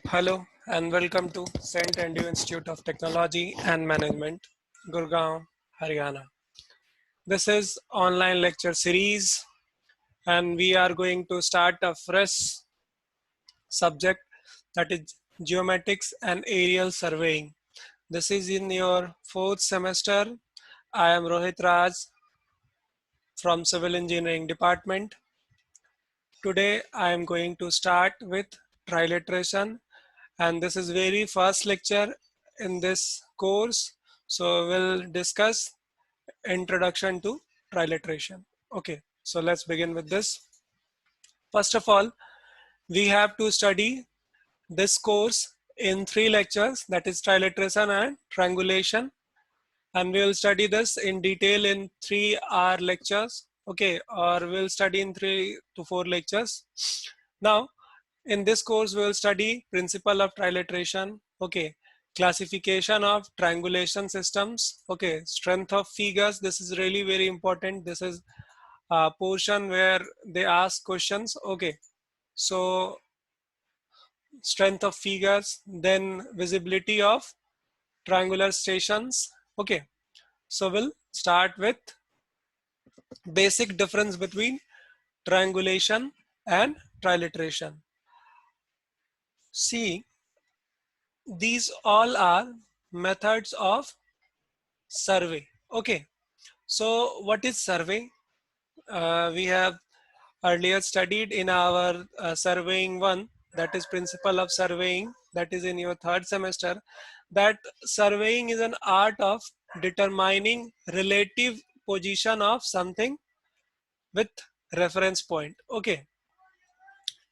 Hello and welcome to St. Andrew Institute of Technology and Management, Gurgaon, Haryana. This is online lecture series and we are going to start a fresh subject, that is geomatics and aerial surveying. This is in your fourth semester. I am Rohit Raj from Civil Engineering Department. Today I am going to start with triliteration, and this is very first lecture in this course. So we'll discuss introduction to triliteration. Okay, so let's begin with this. First of all, we have to study this course in three lectures, that is triliteration and triangulation, and we will study this in detail in 3 hour lectures. Okay, or we'll study in 3 to 4 lectures. Now in this course we will study principle of triliteration, okay, classification of triangulation systems, okay, strength of figures. This is really very important. This is a portion where they ask questions. Okay, so strength of figures, then visibility of triangular stations. Okay, so we'll start with basic difference between triangulation and triliteration. See, these all are methods of survey. Okay, so what is survey? We have earlier studied in our surveying one, that is principle of surveying, that is in your third semester, that surveying is an art of determining relative position of something with reference point. Okay,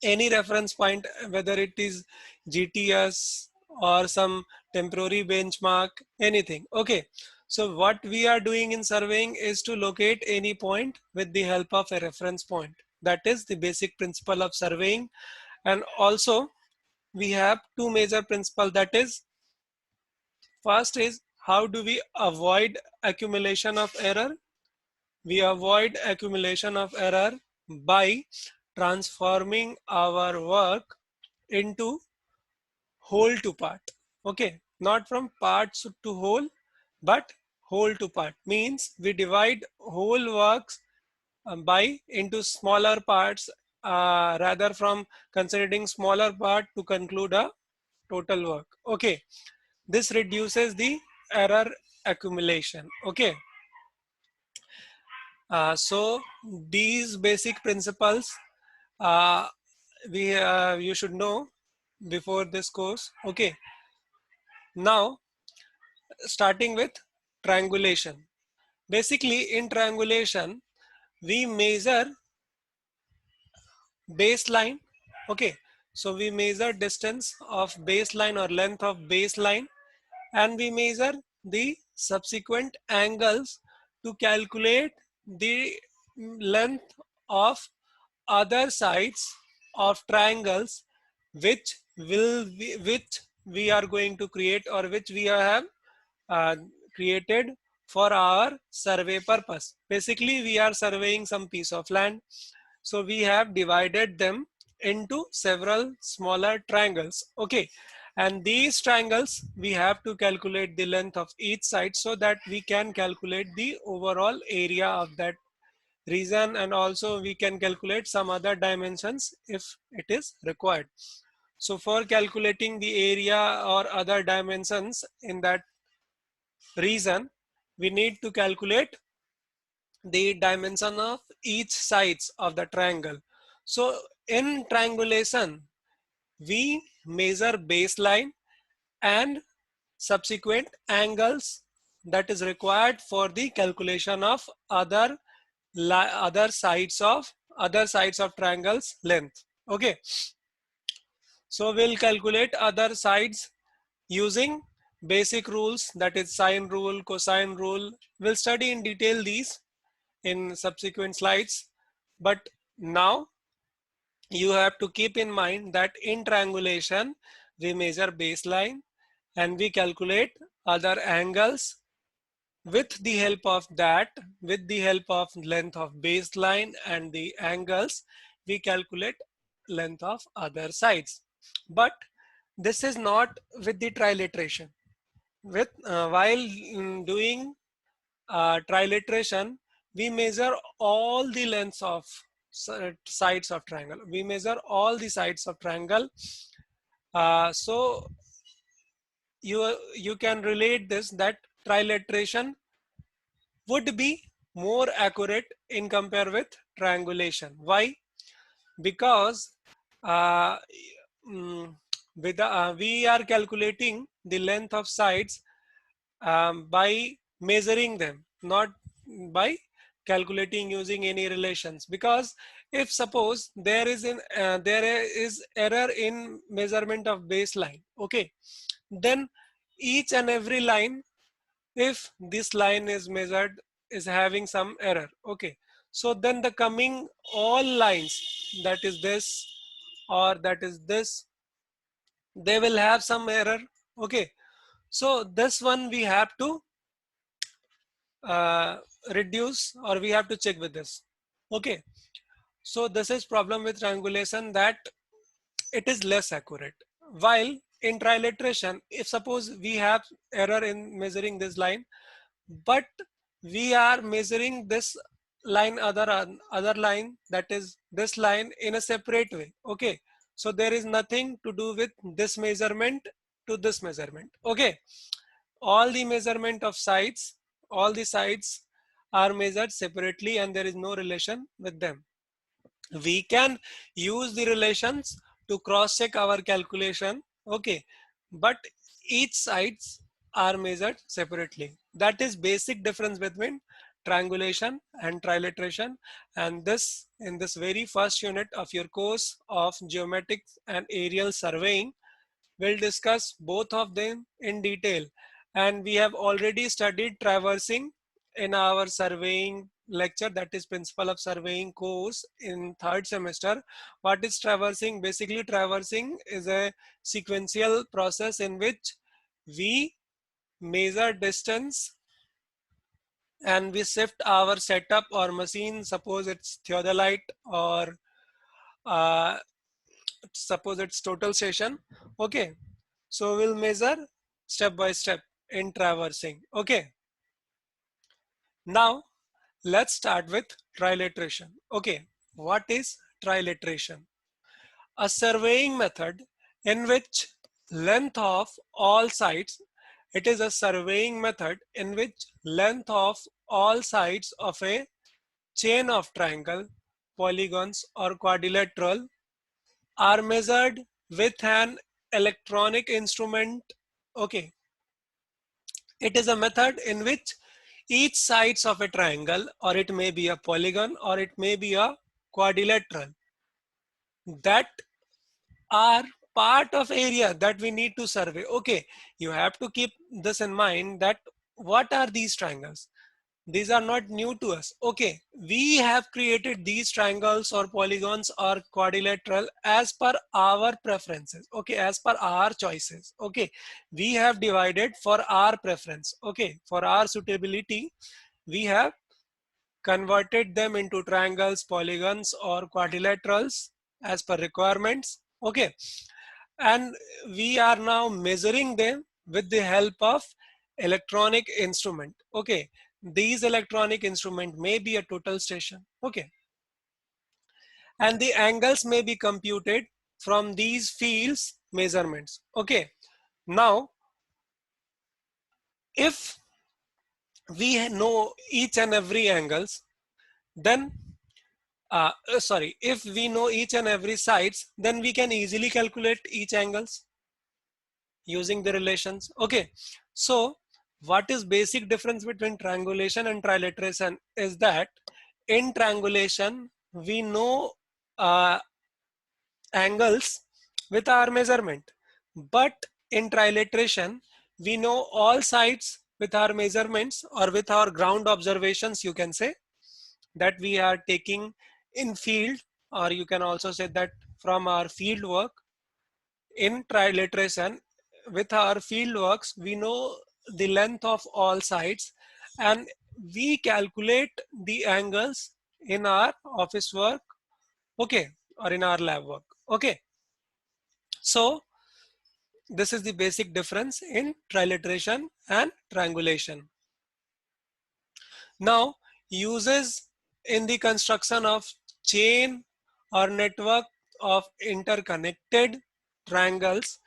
any reference point, whether it is GTS or some temporary benchmark, anything. Okay, so what we are doing in surveying is to locate any point with the help of a reference point. That is the basic principle of surveying. And also we have two major principles. That is, first is how do we avoid accumulation of error. We avoid accumulation of error by transforming our work into whole to part. Okay, not from parts to whole, but whole to part. Means we divide whole works by into smaller parts, rather from considering smaller part to conclude a total work. Okay, this reduces the error accumulation. Okay, so these basic principles uh, you should know before this course. Okay, now starting with triangulation. Basically in triangulation we measure baseline. Okay, so we measure distance of baseline or length of baseline, and we measure the subsequent angles to calculate the length of other sides of triangles which we are going to create, or which we have uh, created for our survey purpose. Basically we are surveying some piece of land, so we have divided them into several smaller triangles. Okay, and these triangles we have to calculate the length of each side so that we can calculate the overall area of that region, and also we can calculate some other dimensions if it is required. So for calculating the area or other dimensions in that region, we need to calculate the dimension of each sides of the triangle. So in triangulation, we measure baseline and subsequent angles that is required for the calculation of other sides of triangles length. Okay, so we'll calculate other sides using basic rules, that is sine rule, cosine rule. We'll study in detail these in subsequent slides, but now you have to keep in mind that in triangulation we measure baseline and we calculate other angles. With the help of that, with the help of length of baseline and the angles, we calculate length of other sides. But This is not with the trilateration. With while doing trilateration, we measure all the lengths of sides of triangle. We measure all the sides of triangle. So you can relate this that trilateration would be more accurate in compare with triangulation. Why? Because uh, mm, we are calculating the length of sides by measuring them, not by calculating using any relations. Because if suppose there is error in measurement of baseline, okay, then each and every line, if this line is measured, is having some error, okay, so then the coming all lines, that is this or that is this, they will have some error, okay. So this one we have to uh, reduce, or we have to check with this, okay. So this is problem with triangulation, that it is less accurate. While in trilateration, if suppose we have error in measuring this line, but we are measuring this line, other line, that is this line, in a separate way, okay. So there is nothing to do with this measurement to this measurement, okay. All the measurement of sides, all the sides are measured separately and there is no relation with them. We can use the relations to cross check our calculation, okay, but each sides are measured separately. That is basic difference between triangulation and trilateration, and this in this very first unit of your course of geometric and aerial surveying, we'll discuss both of them in detail. And we have already studied traversing in our surveying lecture, that is principle of surveying course in third semester. What is traversing? Basically, traversing is a sequential process in which we measure distance and we shift our setup or machine. Suppose it's theodolite, or uh, suppose it's total session, okay. So we'll measure step by step in traversing, okay. Now let's start with trilateration, okay. What is trilateration? A surveying method in which length of all sides, it is a surveying method in which length of all sides of a chain of triangle, polygons or quadrilateral are measured with an electronic instrument, okay. It is a method in which each sides of a triangle, or it may be a polygon, or it may be a quadrilateral, that are part of area that we need to survey, okay. You have to keep this in mind that what are these triangles? These are not new to us, okay. We have created these triangles or polygons or quadrilateral as per our preferences, okay, as per our choices, okay. We have divided for our preference, okay, for our suitability. We have converted them into triangles, polygons or quadrilaterals as per requirements, okay. And we are now measuring them with the help of electronic instrument, okay. These electronic instrument may be a total station, okay, and the angles may be computed from these fields measurements, okay. Now if we know each and every angles, then sorry, if we know each and every sides, then we can easily calculate each angles using the relations, okay. So what is basic difference between triangulation and trilateration is that in triangulation we know uh, angles with our measurement, but in trilateration we know all sides with our measurements, or with our ground observations, you can say, that we are taking in field, or you can also say that from our field work. In trilateration, with our field works, we know the length of all sides, and we calculate the angles in our office work, okay, or in our lab work, okay. So this is the basic difference in triliteration and triangulation. Now, uses in the construction of chain or network of interconnected triangles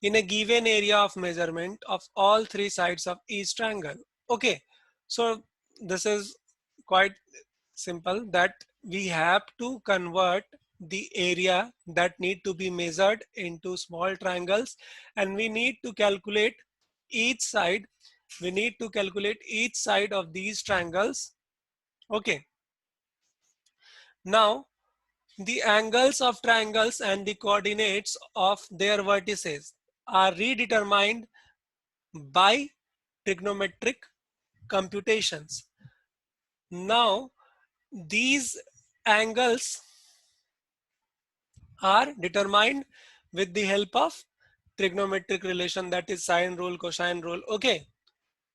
in a given area of measurement of all three sides of each triangle. Okay, so this is quite simple, that we have to convert the area that need to be measured into small triangles, and we need to calculate each side. We need to calculate each side of these triangles. Okay, now the angles of triangles and the coordinates of their vertices are redetermined by trigonometric computations. Now these angles are determined with the help of trigonometric relation, that is sine rule, cosine rule. Okay,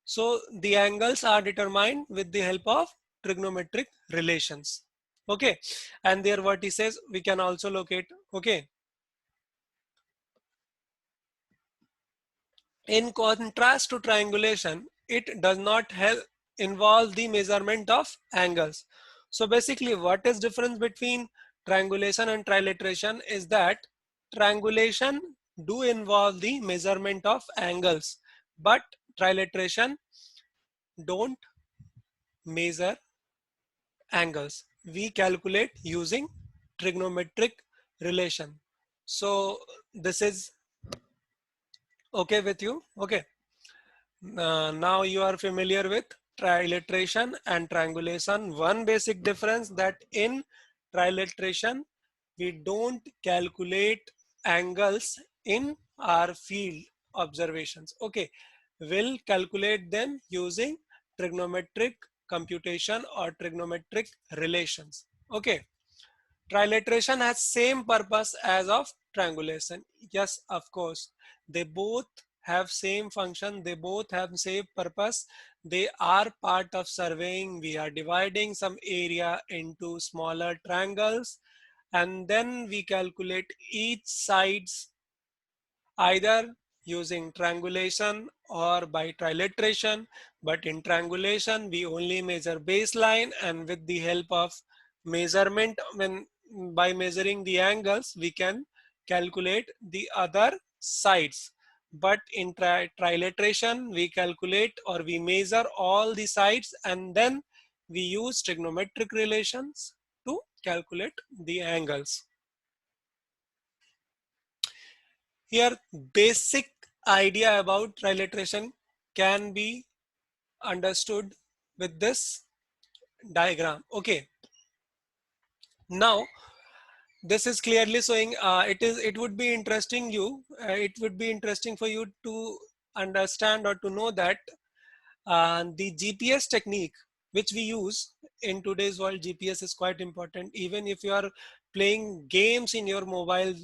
so the angles are determined with the help of trigonometric relations. Okay, and their vertices we can also locate. Okay, in contrast to triangulation, it does not involve the measurement of angles. So basically, what is difference between triangulation and triliteration is that triangulation do involve the measurement of angles, but triliteration don't measure angles. We calculate using trigonometric relation. So this is okay with you? Okay. Now you are familiar with triliteration and triangulation. One basic difference, that in triliteration we don't calculate angles in our field observations. Okay, we'll calculate them using trigonometric computation or trigonometric relations. Okay, triliteration has same purpose as of triangulation. Yes, of course, they both have same function, they both have same purpose. They are part of surveying. We are dividing some area into smaller triangles, and then we calculate each sides either using triangulation or by triliteration. But in triangulation we only measure baseline, and with the help of measurement, when by measuring the angles we can calculate the other sides. But in triliteration we calculate or we measure all the sides, and then we use trigonometric relations to calculate the angles. Here, basic idea about triliteration can be understood with this diagram. Okay. Now, this is clearly showing. It would be interesting you. It would be interesting for you to understand or to know that the GPS technique which we use in today's world, GPS is quite important. Even if you are playing games in your mobile,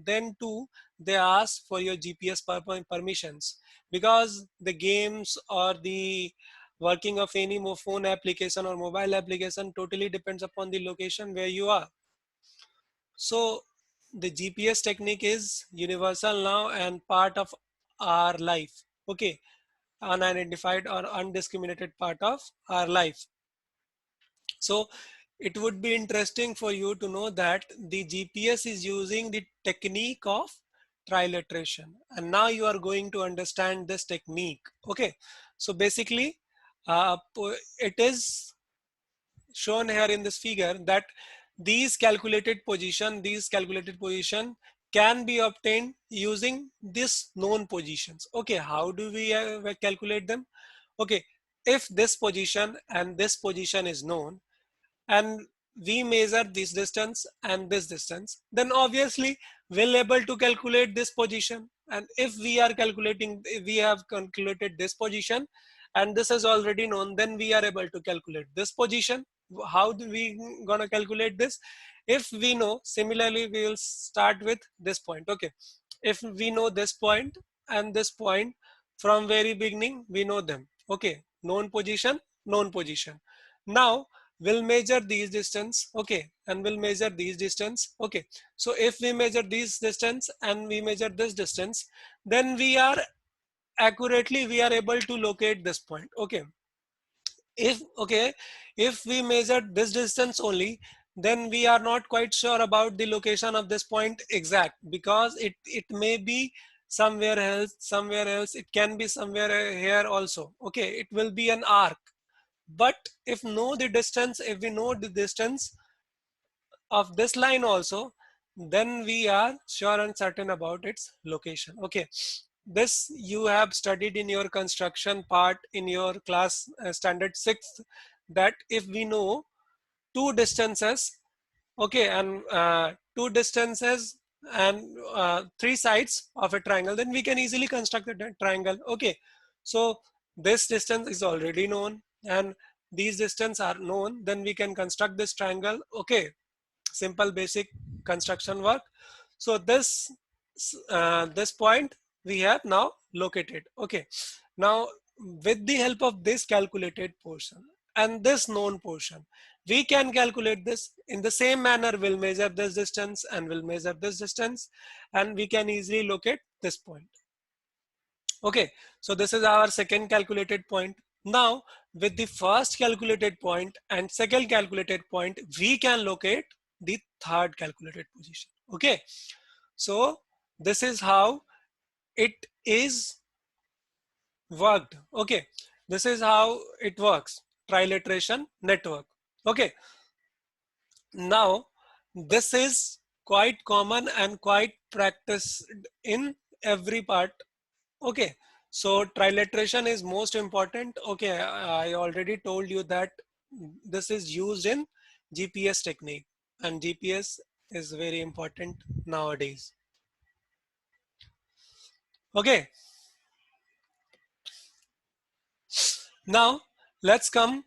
then too they ask for your GPS permissions, because the games or the working of any phone application or mobile application totally depends upon the location where you are. So the GPS technique is universal now and part of our life. Okay, unidentified or undiscriminated part of our life. So it would be interesting for you to know that the GPS is using the technique of triliteration, and now you are going to understand this technique. Okay, so basically it is shown here in this figure that these calculated position can be obtained using this known positions. Okay, how do we calculate them? Okay, if this position and this position is known, and we measure this distance and this distance, then obviously we'll able to calculate this position. And if we are calculating, if we have calculated this position and this is already known, then we are able to calculate this position. How do we gonna calculate this? If we know, similarly we will start with this point. Okay, if we know this point and this point from very beginning, we know them. Okay, known position, known position. Now will measure these distance, okay, and will measure these distance, okay. So if we measure this distance and we measure this distance, then we are accurately we are able to locate this point, okay. If okay, if we measure this distance only, then we are not quite sure about the location of this point exact, because it may be somewhere else, it can be somewhere here also, okay, it will be an arc. But if we know the distance of this line also, then we are sure and certain about its location, okay. This you have studied in your construction part in your class standard 6th, that if we know two distances, okay, and two distances and three sides of a triangle, then we can easily construct a triangle, okay. So this distance is already known and these distance are known, then we can construct this triangle, okay. Simple basic construction work. So this point we have now located, okay. Now with the help of this calculated portion and this known portion, we can calculate this in the same manner. We'll measure this distance and we'll measure this distance, and we can easily locate this point, okay. So this is our second calculated point. Now with the first calculated point and second calculated point, we can locate the third calculated position, okay. So this is how it is worked, okay. This is how it works, trilateration network, okay. Now this is quite common and quite practiced in every part, okay. So trilateration is most important, okay. I already told you that this is used in GPS technique, and GPS is very important nowadays, okay. Now let's come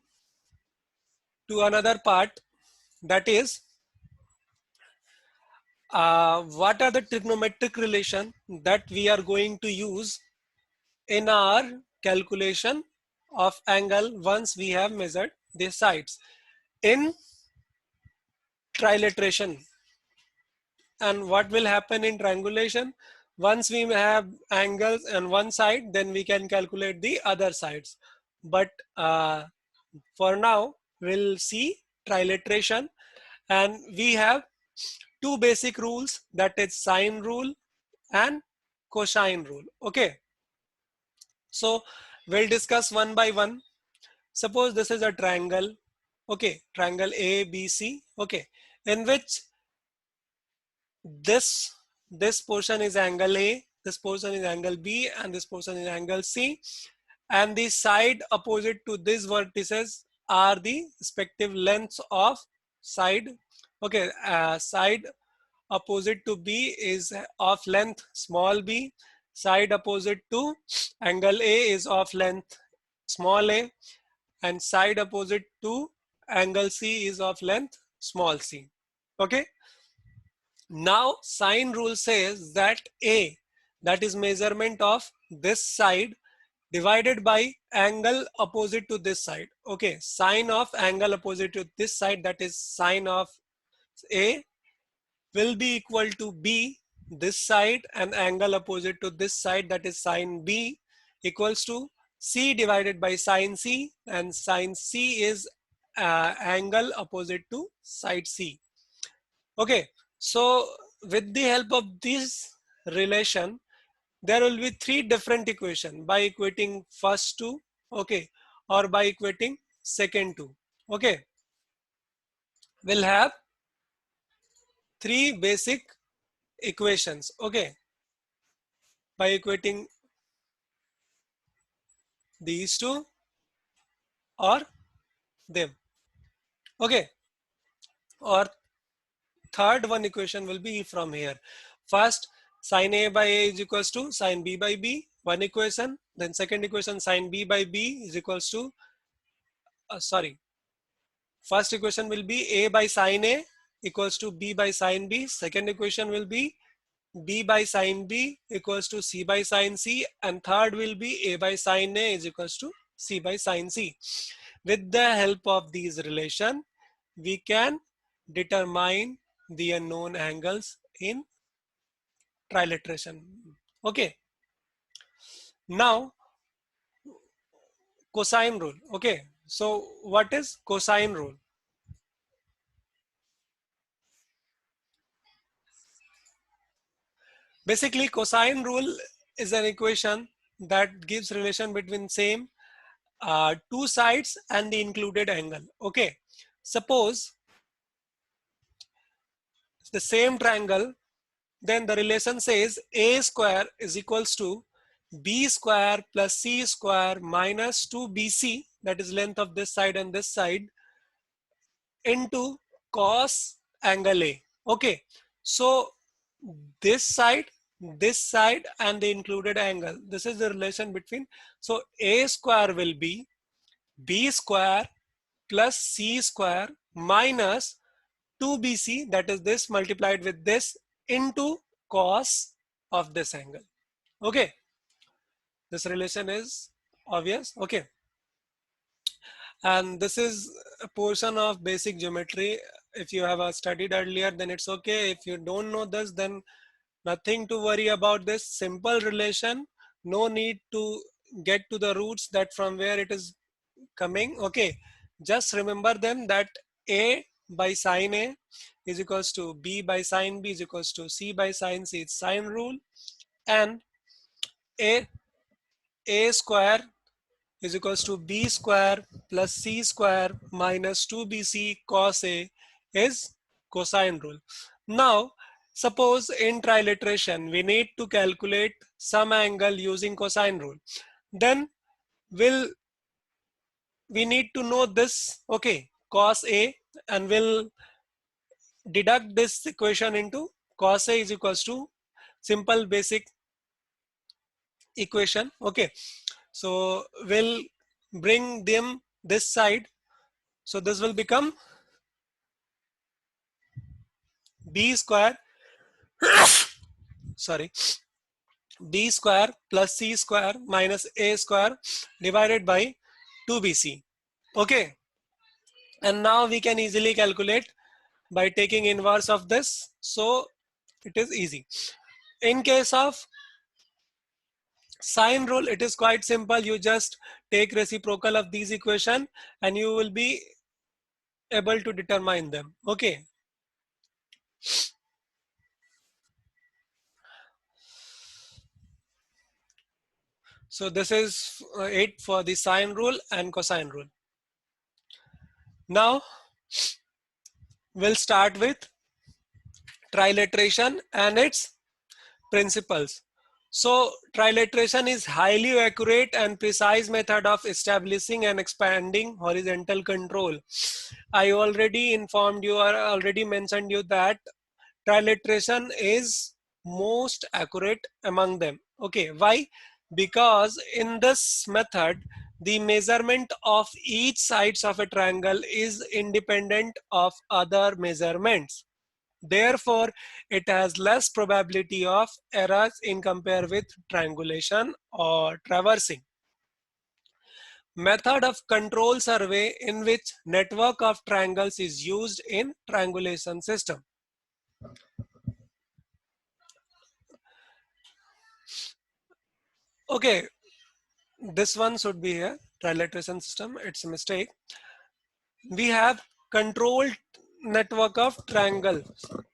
to another part, that is what are the trigonometric relation that we are going to use in our calculation of angle once we have measured the sides in trilateration. And what will happen in triangulation? Once we have angles on one side, then we can calculate the other sides. But for now, we'll see trilateration, and we have two basic rules, that is sine rule and cosine rule, okay. So we'll discuss one by one. Suppose this is a triangle, okay, triangle ABC, okay, in which this this portion is angle A, this portion is angle B, and this portion is angle C, and the side opposite to these vertices are the respective lengths of side, okay. Side opposite to B is of length small b, side opposite to angle A is of length small a, and side opposite to angle C is of length small c, okay. Now sine rule says that A, that is measurement of this side, divided by angle opposite to this side, okay. Sine of angle opposite to this side, that is sine of A, will be equal to B, this side, and angle opposite to this side, that is sine B, equals to C divided by sine C, and sine C is angle opposite to side C, okay. So with the help of this relation, there will be three different equations by equating first two, okay, or by equating second two, okay. We'll have three basic equations, okay, by equating these two or them, okay. Or third one equation will be from here. First, sine A by A is equals to sine B by B, one equation. Then second equation, sine B by B is equals to sorry, first equation will be A by sine A equals to B by sine B. Second equation will be B by sine B equals to C by sine C, and third will be A by sine A is equals to C by sine C. With the help of these relation, we can determine the unknown angles in triliteration. Okay. Now, cosine rule. Okay. So what is cosine rule? Basically, cosine rule is an equation that gives relation between same two sides and the included angle. Okay. Suppose the same triangle, then the relation says a square is equals to b square plus c square minus 2bc, that is length of this side and this side, into cos angle A. Okay, so this side and the included angle, this is the relation between. So a square will be b square plus c square minus 2bc, that is this multiplied with this, into cos of this angle. Okay, this relation is obvious. Okay, and this is a portion of basic geometry. If you have studied earlier, then it's okay. If you don't know this, then nothing to worry about. This simple relation, no need to get to the roots that from where it is coming. Okay, just remember them, that a by sine a is equals to b by sine b is equals to c by sine c. It's sine rule. And a square is equals to b square plus c square minus 2bc cos a is cosine rule. Now, suppose in triliteration we need to calculate some angle using cosine rule. Then will we need to know this, okay, cos a, and we'll deduct this equation into cos a is equals to simple basic equation. Okay, so we'll bring them this side. So this will become b square, sorry, b square plus c square minus a square divided by 2bc. Okay, and now we can easily calculate by taking inverse of this. So it is easy. In case of sine rule, it is quite simple. You just take reciprocal of these equation and you will be able to determine them. Okay. So this is it for the sine rule and cosine rule. Now we'll start with triliteration and its principles. So triliteration is highly accurate and precise method of establishing and expanding horizontal control. I already informed you or already mentioned you that triliteration is most accurate among them. Okay, why? Because in this method, the measurement of each sides of a triangle is independent of other measurements. Therefore, it has less probability of errors in compare with triangulation or traversing. Method of control survey in which network of triangles is used in triangulation system. Okay, this one should be a triliteration system. It's a mistake. We have controlled network of triangles.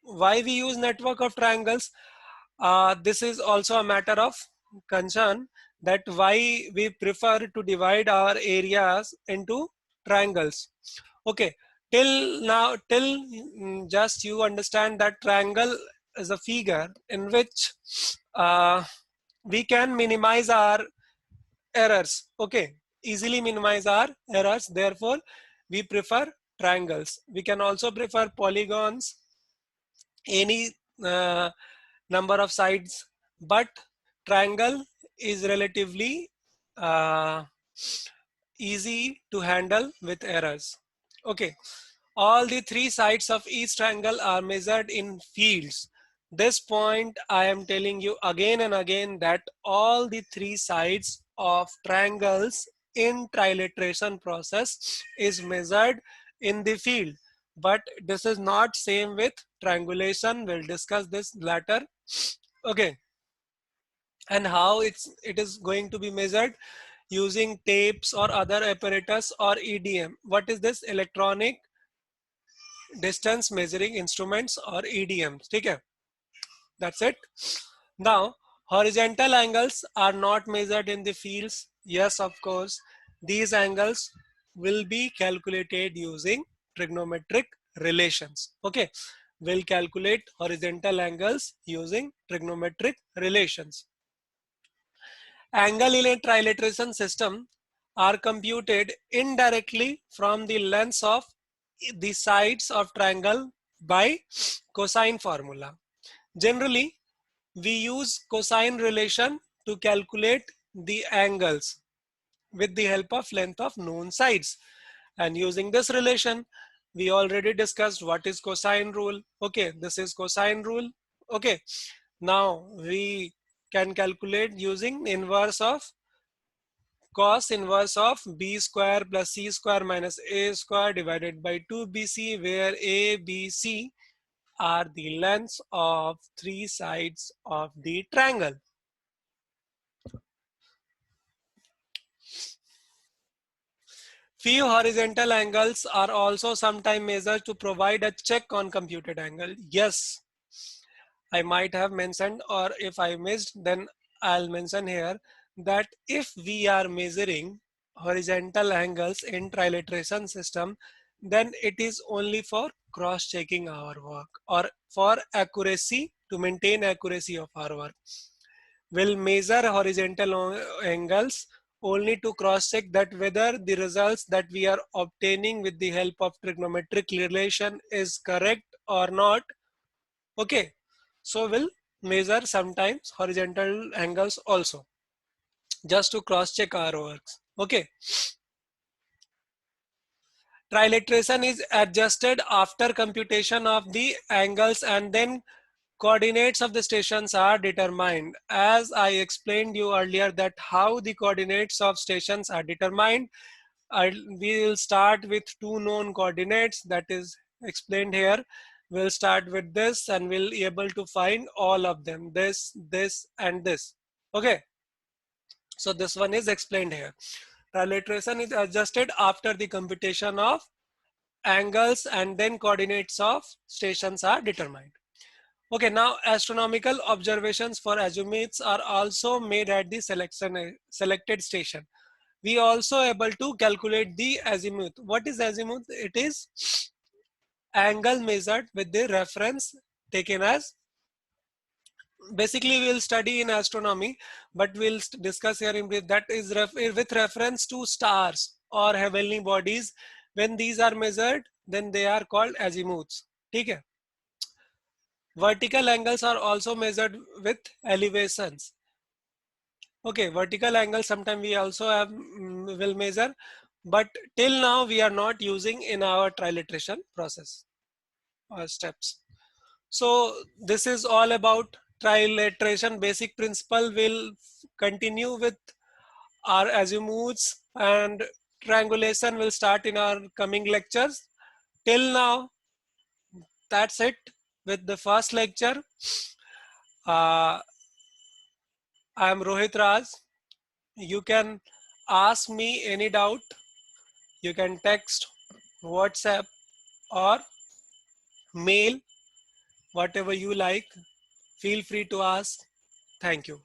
Why we use network of triangles? This is also a matter of concern, that why we prefer to divide our areas into triangles. Okay, till now, just you understand that triangle is a figure in which we can minimize our errors. Okay, easily minimize our errors. Therefore, we prefer triangles. We can also prefer polygons, any number of sides, but triangle is relatively uh, easy to handle with errors. Okay, all the three sides of each triangle are measured in fields. This point I am telling you again and again, that all the three sides of triangles in triliteration process is measured in the field. But this is not same with triangulation. We'll discuss this later. Okay, and how it is going to be measured using tapes or other apparatus or EDM. What is this? Electronic distance measuring instruments or EDMs. Okay, that's it. Now, horizontal angles are not measured in the fields. Yes, of course, these angles will be calculated using trigonometric relations. Okay, we'll calculate horizontal angles using trigonometric relations. Angle in a triliteration system are computed indirectly from the lengths of the sides of triangle by cosine formula. Generally, we use cosine relation to calculate the angles with the help of length of known sides. And using this relation, we already discussed what is cosine rule. Okay, this is cosine rule. Okay, now we can calculate using inverse of cos inverse of b square plus c square minus a square divided by 2bc, where a, b, c are the lengths of three sides of the triangle. Few horizontal angles are also sometimes measured to provide a check on computed angle. Yes, I might have mentioned, or if I missed, then I'll mention here that if we are measuring horizontal angles in triliteration system, then it is only for cross-checking our work or for accuracy, to maintain accuracy of our work. We'll measure horizontal angles only to cross-check that whether the results that we are obtaining with the help of trigonometric relation is correct or not. Okay, so we'll measure sometimes horizontal angles also just to cross-check our works. Okay, triliteration is adjusted after computation of the angles and then coordinates of the stations are determined. As I explained you earlier that how the coordinates of stations are determined, we will start with two known coordinates that is explained here. We'll start with this and we'll be able to find all of them, this and this. Okay, so this one is explained here. Triliteration is adjusted after the computation of angles and then coordinates of stations are determined. Okay, now astronomical observations for azimuths are also made at the selected station. We also able to calculate the azimuth. What is azimuth? It is angle measured with the reference taken as, basically we'll study in astronomy, but we'll discuss here in brief, that is with reference to stars or heavenly bodies. When these are measured, then they are called azimuths. Okay. Vertical angles are also measured with elevations. Okay, vertical angles sometimes we also have will measure, but till now we are not using in our triliteration process or steps. So this is all about triliteration basic principle. Will continue with our azimuths, and triangulation will start in our coming lectures. Till now, that's it with the first lecture. Uh, I am Rohit Raj. You can ask me any doubt. You can text, WhatsApp, or mail, whatever you like. Feel free to ask. Thank you.